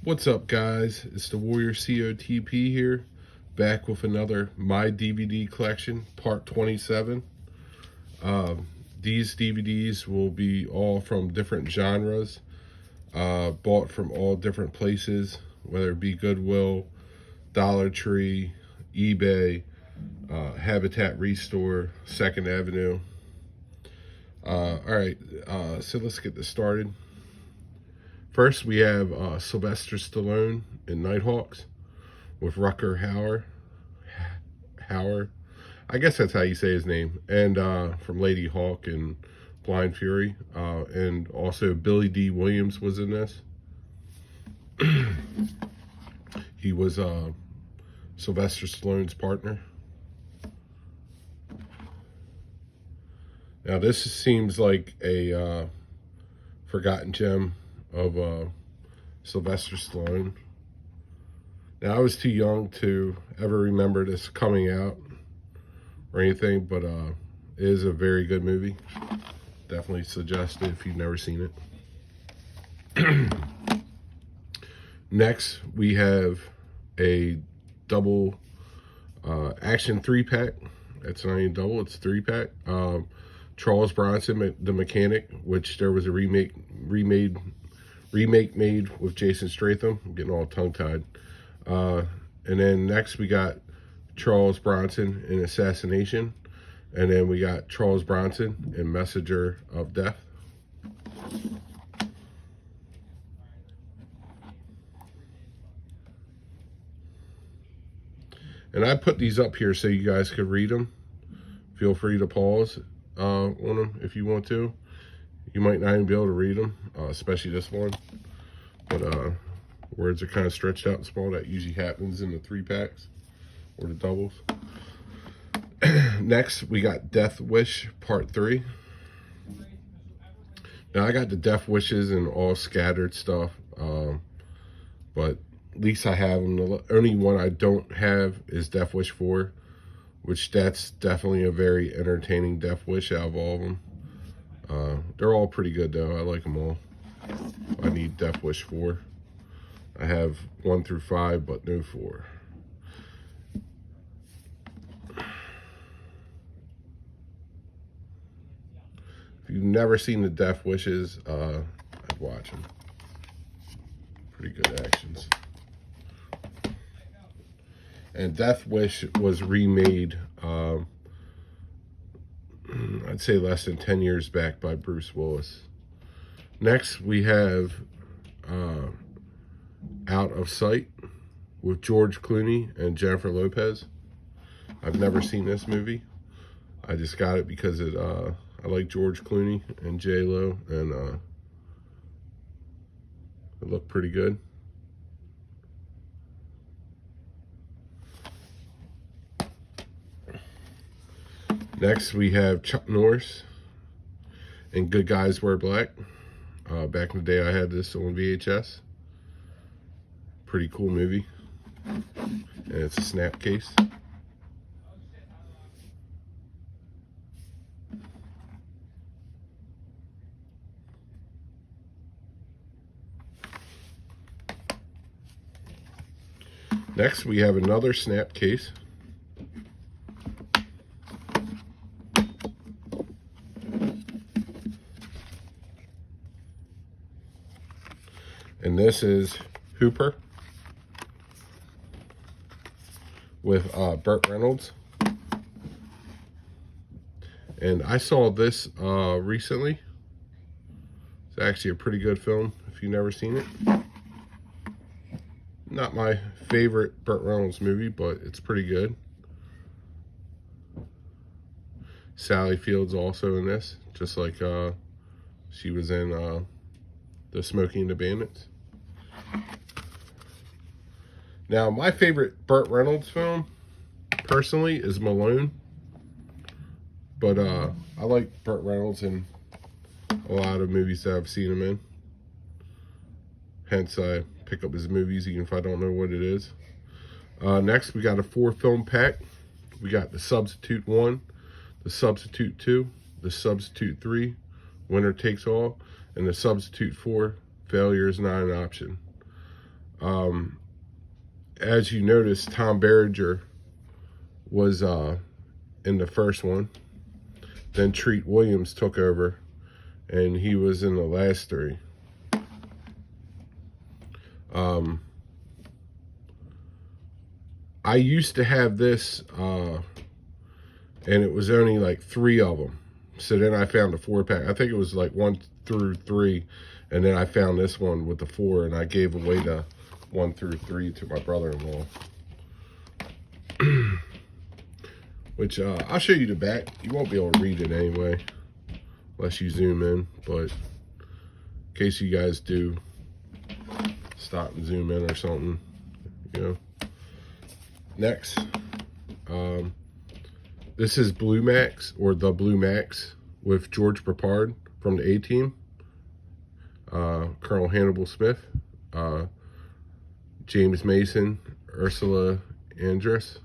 What's up, guys? It's the Warrior COTP here, back with another My DVD Collection, part 27. These DVDs will be all from different genres, bought from all different places, whether it be Goodwill, Dollar Tree, eBay, Habitat Restore, Second Avenue. Alright, so let's get this started. First, we have Sylvester Stallone in Nighthawks with Rutger Hauer. I guess that's how you say his name. And from Lady Hawk and Blind Fury. And also Billy D. Williams was in this. He was Sylvester Stallone's partner. Now, this seems like a forgotten gem of Sylvester Stallone. Now, I was too young to ever remember this coming out or anything, but it is a very good movie. Definitely suggest it if you've never seen it. Next, we have a double action 3-pack. It's not even double, it's 3-pack. Charles Bronson, The Mechanic, which there was a remake made with Jason Statham. I'm getting all tongue-tied. And then next we got Charles Bronson in Assassination. And then we got Charles Bronson in Messenger of Death. And I put these up here so you guys could read them. Feel free to pause on them if you want to. You might not even be able to read them, especially this one. But words are kind of stretched out and small. That usually happens in the 3-packs or the doubles. Next, we got Death Wish Part 3. Now, I got the Death Wishes and all scattered stuff. But at least I have them. The only one I don't have is Death Wish 4. Which that's definitely a very entertaining Death Wish out of all of them. They're all pretty good though. I like them all. I need Death Wish 4. I have 1 through 5, but no 4. If you've never seen the Death Wishes, I'd watch them. Pretty good actions. And Death Wish was remade, I'd say less than 10 years back by Bruce Willis. Next, we have Out of Sight with George Clooney and Jennifer Lopez. I've never seen this movie. I just got it because I like George Clooney and J-Lo, and it looked pretty good. Next, we have Chuck Norris and Good Guys Wear Black. Back in the day, I had this on VHS. Pretty cool movie. And it's a snap case. Next, we have another snap case. And this is Hooper with Burt Reynolds. And I saw this recently. It's actually a pretty good film if you've never seen it. Not my favorite Burt Reynolds movie, but it's pretty good. Sally Field's also in this, just like she was in the Smokey and the Bandits. Now, my favorite Burt Reynolds film, personally, is Malone. But I like Burt Reynolds in a lot of movies that I've seen him in. Hence, I pick up his movies even if I don't know what it is. Next, we got a 4-film pack. We got The Substitute 1, The Substitute 2, The Substitute 3, Winner Takes All, and The Substitute 4, Failure is Not an Option. As you notice, Tom Berenger was in the first one. Then Treat Williams took over, and he was in the last three. I used to have this, and it was only like 3 of them. So then I found a 4-pack. I think it was like 1 through 3, and then I found this one with the 4, and I gave away the 1 through 3 to my brother-in-law. Which I'll show you the back. You won't be able to read it anyway, unless you zoom in. But in case you guys do stop and zoom in or something, you know. Next, this is Blue Max, or The Blue Max, with George Peppard from the A-Team, Colonel Hannibal Smith, James Mason, Ursula Andress.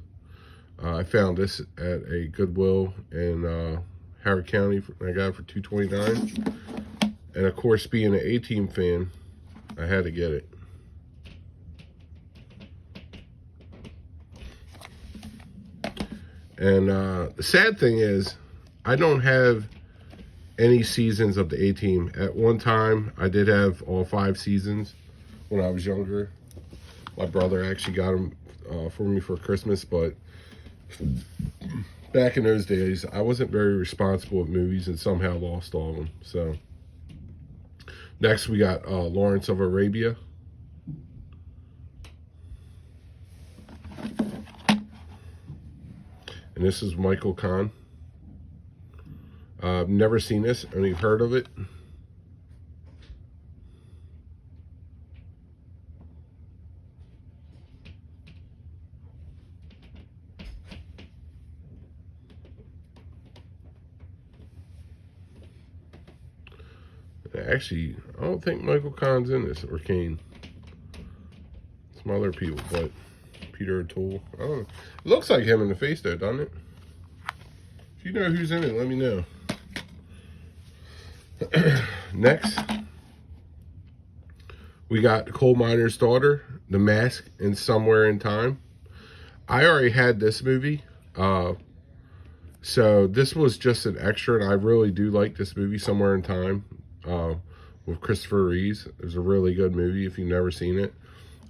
I found this at a Goodwill in Howard County. I got it for $2.29. And of course, being an A-Team fan, I had to get it. And the sad thing is, I don't have any seasons of the A-Team. At one time, I did have all 5 seasons when I was younger. My brother actually got them for me for Christmas, but back in those days, I wasn't very responsible with movies and somehow lost all of them. So next we got Lawrence of Arabia. And this is Michael Kahn. I've never seen this, only heard of it. Actually, I don't think Michael Kahn's in this, or Kane. Some other people, but Peter O'Toole. I don't know. It looks like him in the face though, doesn't it? If you know who's in it, let me know. Next, we got The Coal Miner's Daughter, The Mask, and Somewhere in Time. I already had this movie, so this was just an extra, and I really do like this movie, Somewhere in Time, with Christopher Reeves. It's a really good movie if you've never seen it.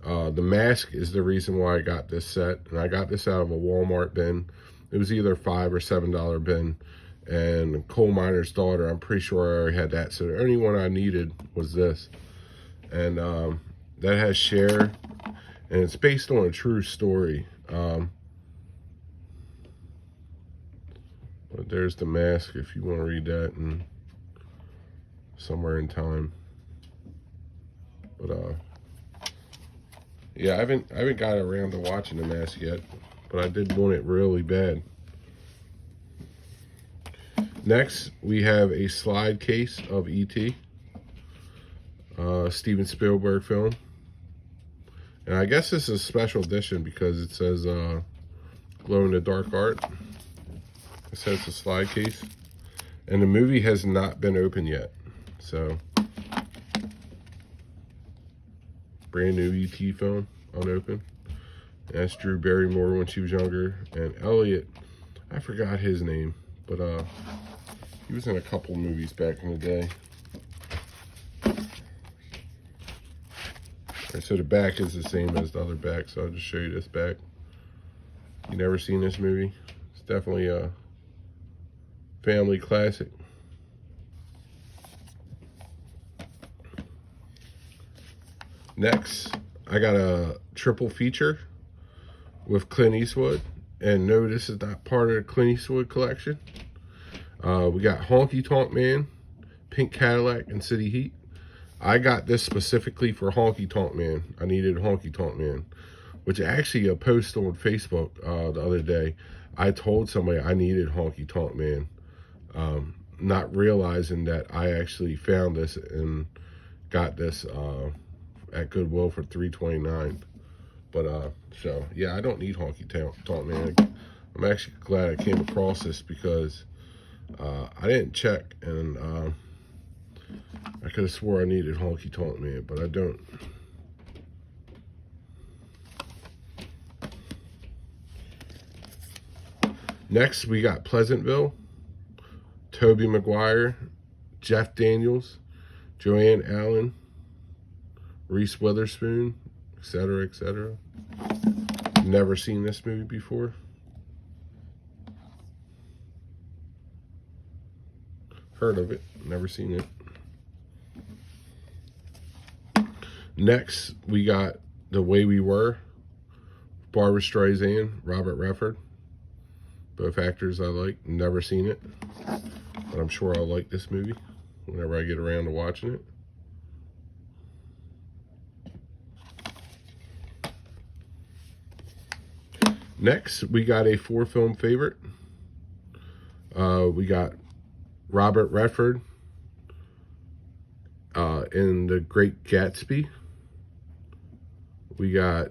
The Mask is the reason why I got this set, and I got this out of a Walmart bin. It was either $5 or $7 bin, and Coal Miner's Daughter, I'm pretty sure I already had that, so the only one I needed was this. And that has Cher, and it's based on a true story. But there's The Mask if you want to read that, and Somewhere in Time. But yeah, I haven't got around to watching The Mask yet, but I did want it really bad. Next, we have a slide case of E.T., Steven Spielberg film. And I guess this is a special edition because it says glow-in-the-dark art. It says the slide case. And the movie has not been opened yet. So, brand new E.T. film, unopened. That's Drew Barrymore when she was younger. And Elliot, I forgot his name, but he was in a couple movies back in the day. Right, so the back is the same as the other back, so I'll just show you this back. You never seen this movie? It's definitely a family classic. Next, I got a triple feature with Clint Eastwood. And no, this is not part of the Clint Eastwood collection. We got Honky Tonk Man, Pink Cadillac, and City Heat. I got this specifically for Honky Tonk Man. I needed Honky Tonk Man, which actually a post on Facebook the other day. I told somebody I needed Honky Tonk Man, not realizing that I actually found this and got this at Goodwill for $3.29. But so yeah, I don't need Honky Tonk Man. I'm actually glad I came across this because I didn't check, and I could have swore I needed Honky Tonk Man, but I don't. Next, we got Pleasantville, Tobey Maguire, Jeff Daniels, Joanne Allen, Reese Witherspoon, etc., etc. Never seen this movie before. Heard of it, never seen it. Next, we got The Way We Were, Barbra Streisand, Robert Redford. Both actors I like. Never seen it, but I'm sure I'll like this movie whenever I get around to watching it. Next, we got a 4-film favorite. We got Robert Redford in The Great Gatsby. We got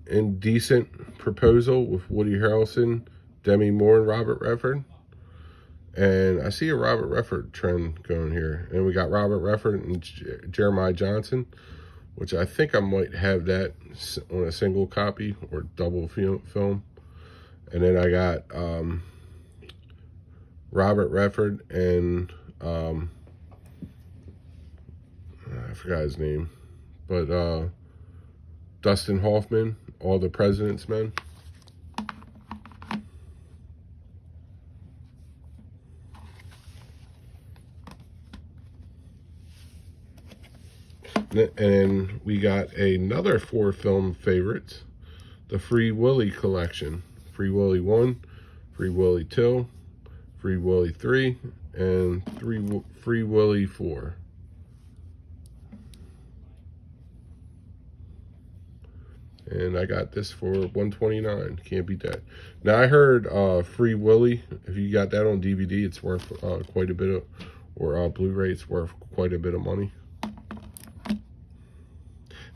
Indecent Proposal with Woody Harrelson, Demi Moore, and Robert Redford. And I see a Robert Redford trend going here. And we got Robert Redford and Jeremiah Johnson, which I think I might have that on a single copy or double film. And then I got Robert Redford and I forgot his name, but Dustin Hoffman, All the President's Men. And we got another 4-film favorites, the Free Willy collection. Free Willy 1, Free Willy 2, Free Willy 3, and Free Willy 4. And I got this for $129. Can't beat that. Now I heard Free Willy, if you got that on DVD, it's worth quite a bit of, or Blu-ray, it's worth quite a bit of money.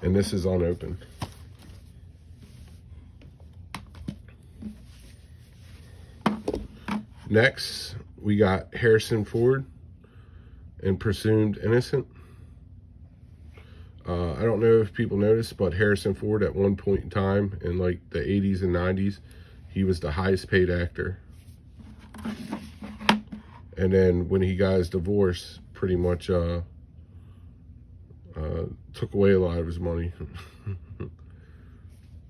And this is unopened. Next, we got Harrison Ford in Presumed Innocent. I don't know if people noticed, but Harrison Ford at one point in time in like the 80s and 90s, he was the highest paid actor. And then when he got his divorce, pretty much took away a lot of his money.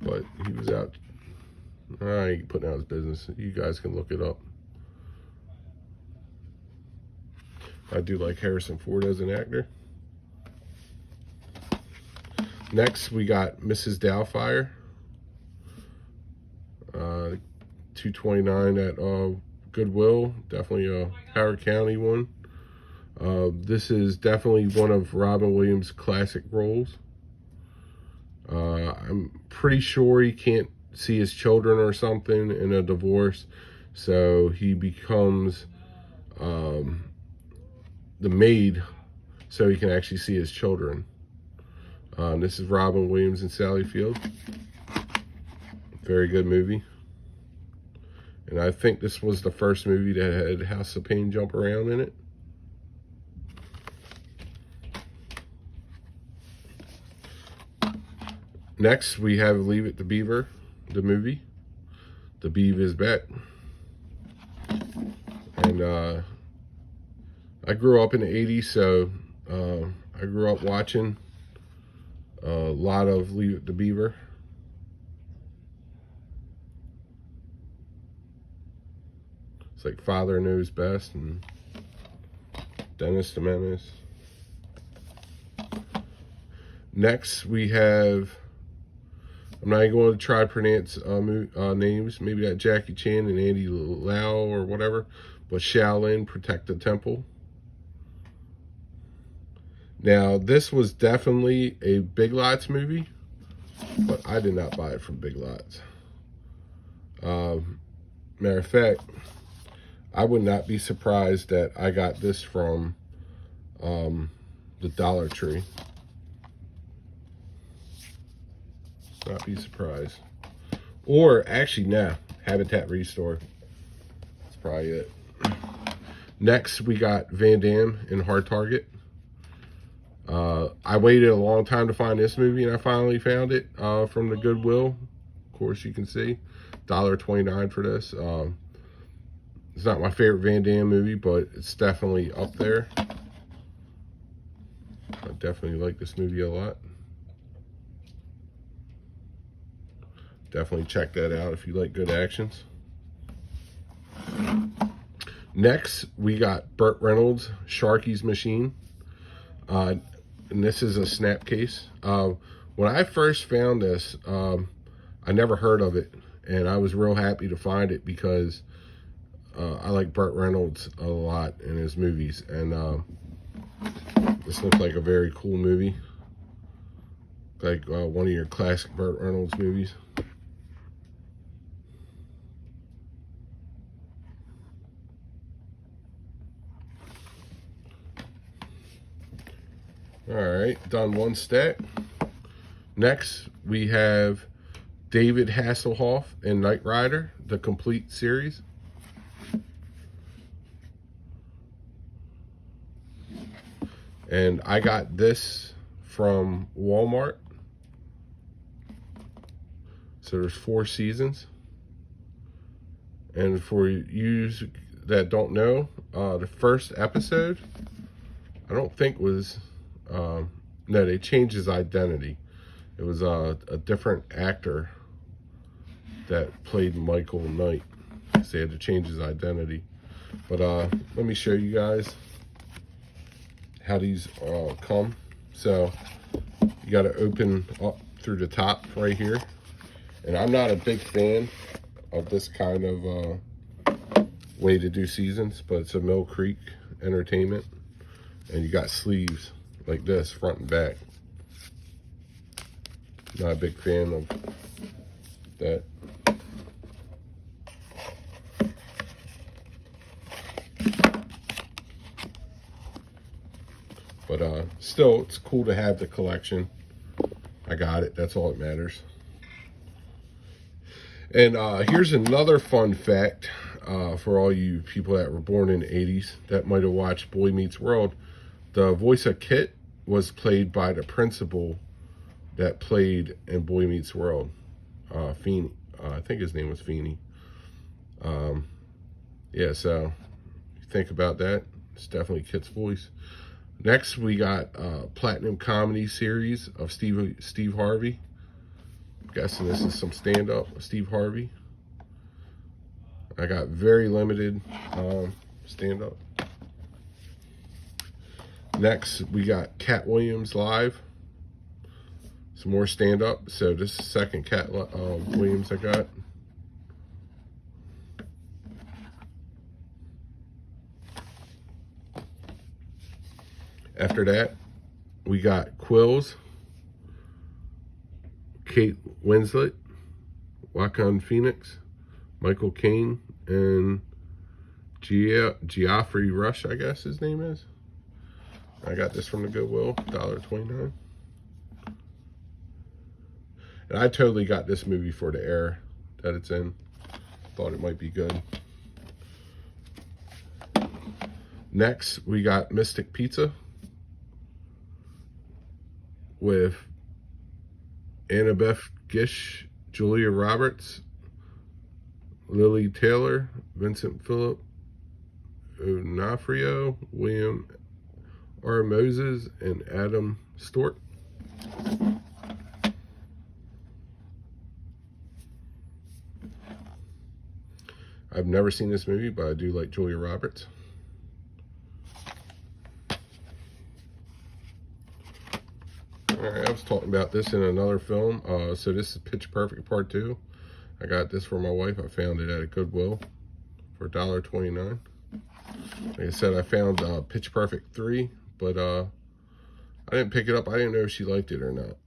But he was out. I ain't putting out his business. You guys can look it up. I do like Harrison Ford as an actor. Next, we got Mrs. Doubtfire. $229 at Goodwill. Definitely a Howard County one. This is definitely one of Robin Williams' classic roles. I'm pretty sure he can't see his children or something in a divorce, so he becomes the maid so he can actually see his children. This is Robin Williams and Sally Field. Very good movie. And I think this was the first movie that had House of Pain jump around in it. Next, we have Leave It to Beaver, the movie. The Beav is back. And I grew up in the 80s, so I grew up watching a lot of Leave It to Beaver. It's like Father Knows Best and Dennis the Menace. Next, we have, I'm not even going to try to pronounce names, maybe that Jackie Chan and Andy Lau or whatever, but Shaolin Protect the Temple. Now, this was definitely a Big Lots movie, but I did not buy it from Big Lots. Matter of fact, I would not be surprised that I got this from the Dollar Tree. Not be surprised. Or actually, nah, Habitat Restore. That's probably it. Next, we got Van Damme in Hard Target. I waited a long time to find this movie, and I finally found it from the Goodwill course, you can see. $1.29 for this. It's not my favorite Van Damme movie, but it's definitely up there. I definitely like this movie a lot. Definitely check that out if you like good actions. Next, we got Burt Reynolds' Sharky's Machine. And this is a snap case. When I first found this, I never heard of it. And I was real happy to find it because I like Burt Reynolds a lot in his movies. And this looks like a very cool movie. Like one of your classic Burt Reynolds movies. All right, done one stack. Next, we have David Hasselhoff and Knight Rider, the complete series. And I got this from Walmart. So there's 4 seasons. And for you that don't know, the first episode, I don't think was, no, they changed his identity. It was a different actor that played Michael Knight. So they had to change his identity. But let me show you guys how these come. So you got to open up through the top right here. And I'm not a big fan of this kind of way to do seasons, but it's a Mill Creek Entertainment. And you got sleeves like this, front and back. Not a big fan of that. But still, it's cool to have the collection. I got it. That's all that matters. And here's another fun fact for all you people that were born in the 80s that might have watched Boy Meets World. The voice of Kit was played by the principal that played in Boy Meets World. Feeney. I think his name was Feeney. Yeah, so think about that. It's definitely Kit's voice. Next, we got Platinum Comedy Series of Steve Harvey. I'm guessing this is some stand-up of Steve Harvey. I got very limited stand-up. Next, we got Cat Williams Live. Some more stand-up. So this is the second Cat Williams I got. After that, we got Quills, Kate Winslet, Joaquin Phoenix, Michael Caine, and Geoffrey Rush, I guess his name is. I got this from the Goodwill, $1.29. And I totally got this movie for the era that it's in. Thought it might be good. Next, we got Mystic Pizza with Annabeth Gish, Julia Roberts, Lily Taylor, Vincent Philip Onofrio, William R. Moses, and Adam Stewart. I've never seen this movie, but I do like Julia Roberts. Alright, I was talking about this in another film. So this is Pitch Perfect Part 2. I got this for my wife. I found it at a Goodwill for $1.29. Like I said, I found Pitch Perfect 3, but I didn't pick it up. I didn't know if she liked it or not.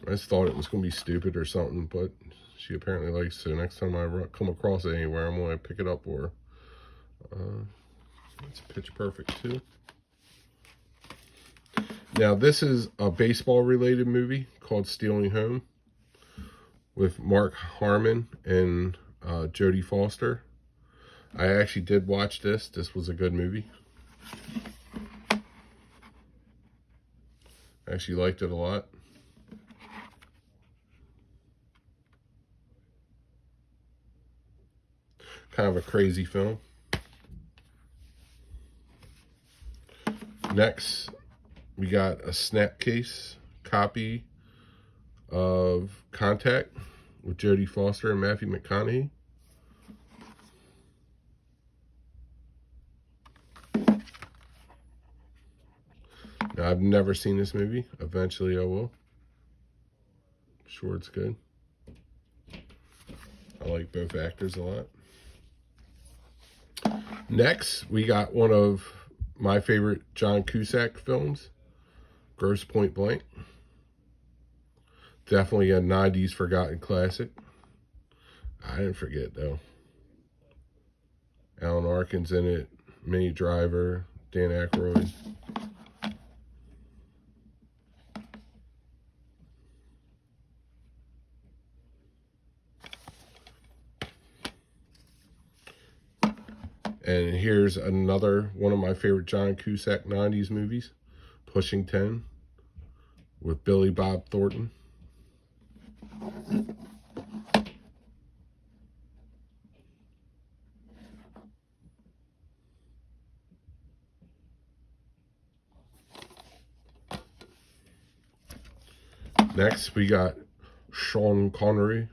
I just thought it was going to be stupid or something, but she apparently likes it. So next time I come across it anywhere, I'm going to pick it up for her. It's Pitch Perfect 2. Now, this is a baseball-related movie called Stealing Home with Mark Harmon and Jodie Foster. I actually did watch this. This was a good movie. I actually liked it a lot. Kind of a crazy film. Next, we got a Snapcase copy of Contact with Jodie Foster and Matthew McConaughey. Now, I've never seen this movie. Eventually I will. I'm sure it's good. I like both actors a lot. Next, we got one of my favorite John Cusack films, Grosse Pointe Blank. Definitely a 90s forgotten classic. I didn't forget, though. Alan Arkin's in it, Minnie Driver, Dan Aykroyd. And here's another one of my favorite John Cusack 90s movies, Pushing 10, with Billy Bob Thornton. Next, we got Sean Connery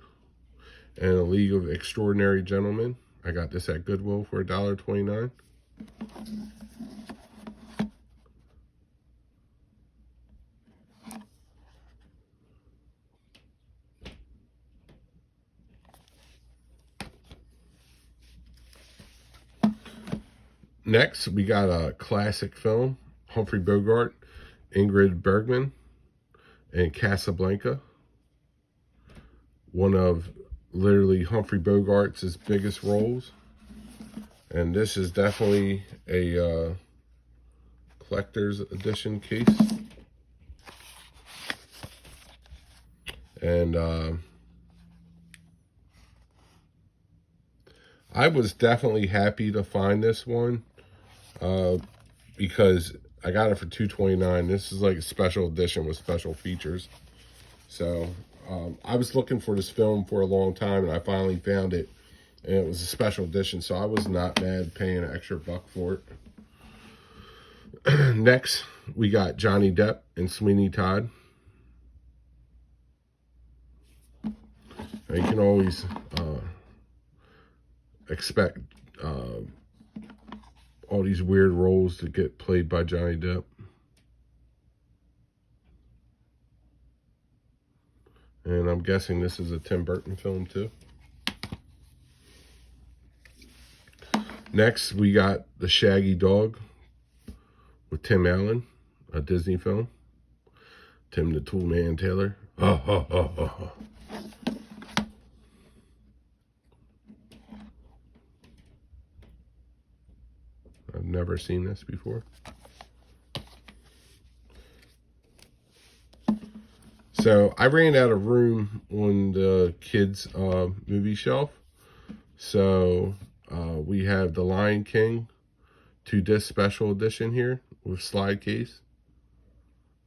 and A League of Extraordinary Gentlemen. I got this at Goodwill for $1.29. Next, we got a classic film, Humphrey Bogart, Ingrid Bergman, and Casablanca. One of literally Humphrey Bogart's biggest roles. And this is definitely a collector's edition case. And I was definitely happy to find this one because I got it for $2.29. This is like a special edition with special features. So I was looking for this film for a long time, and I finally found it, and it was a special edition, so I was not mad paying an extra $1 for it. Next, we got Johnny Depp and Sweeney Todd. Now, you can always expect all these weird roles to get played by Johnny Depp. And I'm guessing this is a Tim Burton film too. Next, we got The Shaggy Dog with Tim Allen, a Disney film. Tim the Toolman Taylor. I've never seen this before. So I ran out of room on the kids' movie shelf. So we have The Lion King 2-disc special edition here with slide case.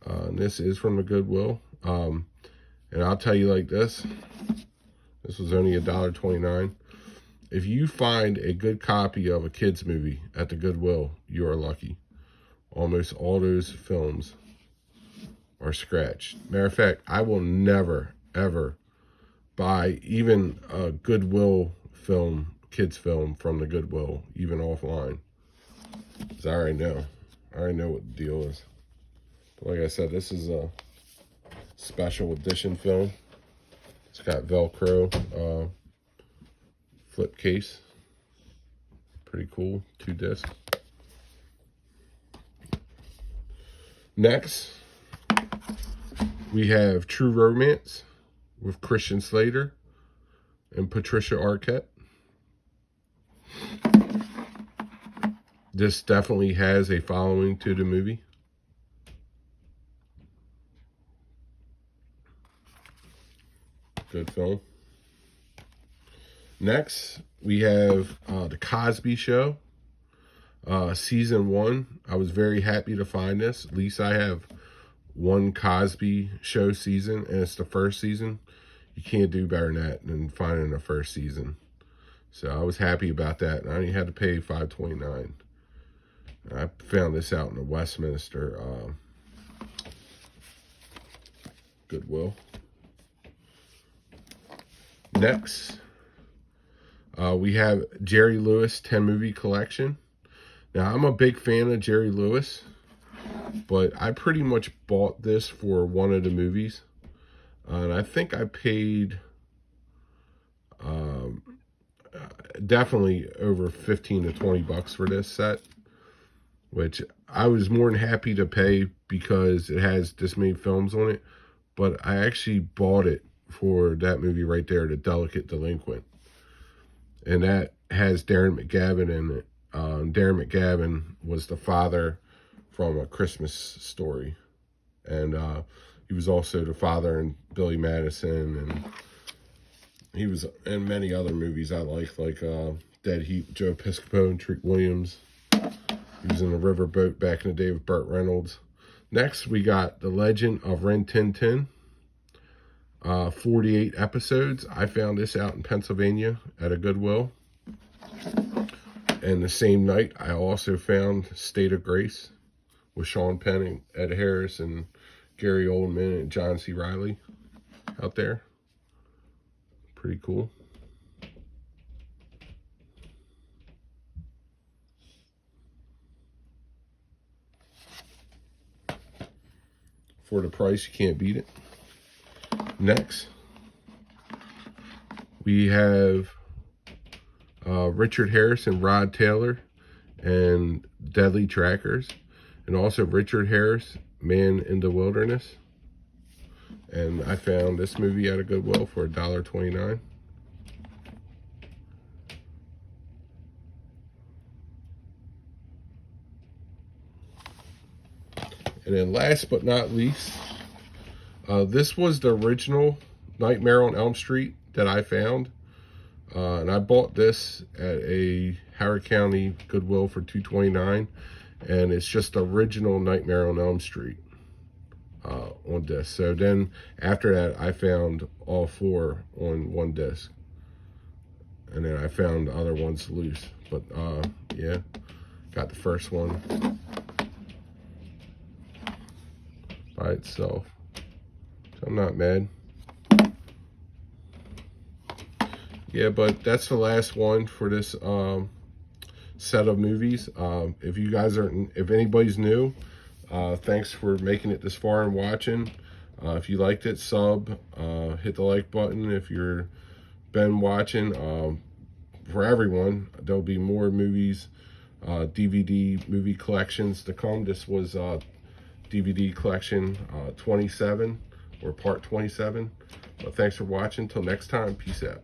And this is from the Goodwill. And I'll tell you like this. This was only $1.29. If you find a good copy of a kids movie at the Goodwill, you are lucky. Almost all those films are scratched. Matter of fact, I will never, ever buy even a Goodwill film, kids film from the Goodwill, even offline. Because I already know. I already know what the deal is. But like I said, this is a special edition film. It's got Velcro flip case. Pretty cool. 2 discs. Next, we have True Romance with Christian Slater and Patricia Arquette. This definitely has a following to the movie. Good film. Next, we have The Cosby Show, season 1. I was very happy to find this. At least I have one Cosby Show season, and it's the first season. You can't do better than that than finding the first season. So I was happy about that. And I only had to pay $5.29. I found this out in the Westminster Goodwill. Next, we have Jerry Lewis 10 movie collection. Now, I'm a big fan of Jerry Lewis, but I pretty much bought this for one of the movies. And I think I paid definitely over 15 to 20 bucks for this set, which I was more than happy to pay because it has this many films on it. But I actually bought it for that movie right there, The Delicate Delinquent. And that has Darren McGavin in it. Darren McGavin was the father from A Christmas Story. And he was also the father in Billy Madison. And he was in many other movies I like Dead Heat, Joe Piscopo and Treat Williams. He was in The Riverboat back in the day with Burt Reynolds. Next, we got The Legend of Rin Tin Tin. 48 episodes. I found this out in Pennsylvania at a Goodwill. And the same night, I also found State of Grace with Sean Penn and Ed Harris and Gary Oldman and John C. Reilly out there. Pretty cool. For the price, you can't beat it. Next, we have Richard Harris and Rod Taylor and Deadly Trackers. And also Richard Harris, Man in the Wilderness. And I found this movie at a Goodwill for $1.29. And then last but not least, this was the original Nightmare on Elm Street that I found. And I bought this at a Howard County Goodwill for $2.29. And it's just the original Nightmare on Elm Street on disc. So then after that, I found all four on one disc. And then I found the other ones loose. But yeah, got the first one by itself. So I'm not mad. Yeah, but that's the last one for this set of movies. If you guys are, if anybody's new, thanks for making it this far and watching. If you liked it, sub, hit the like button. If you're been watching, for everyone, there'll be more movies, DVD movie collections to come. This was DVD collection 27 or part 27. Thanks for watching. Till next time, peace out.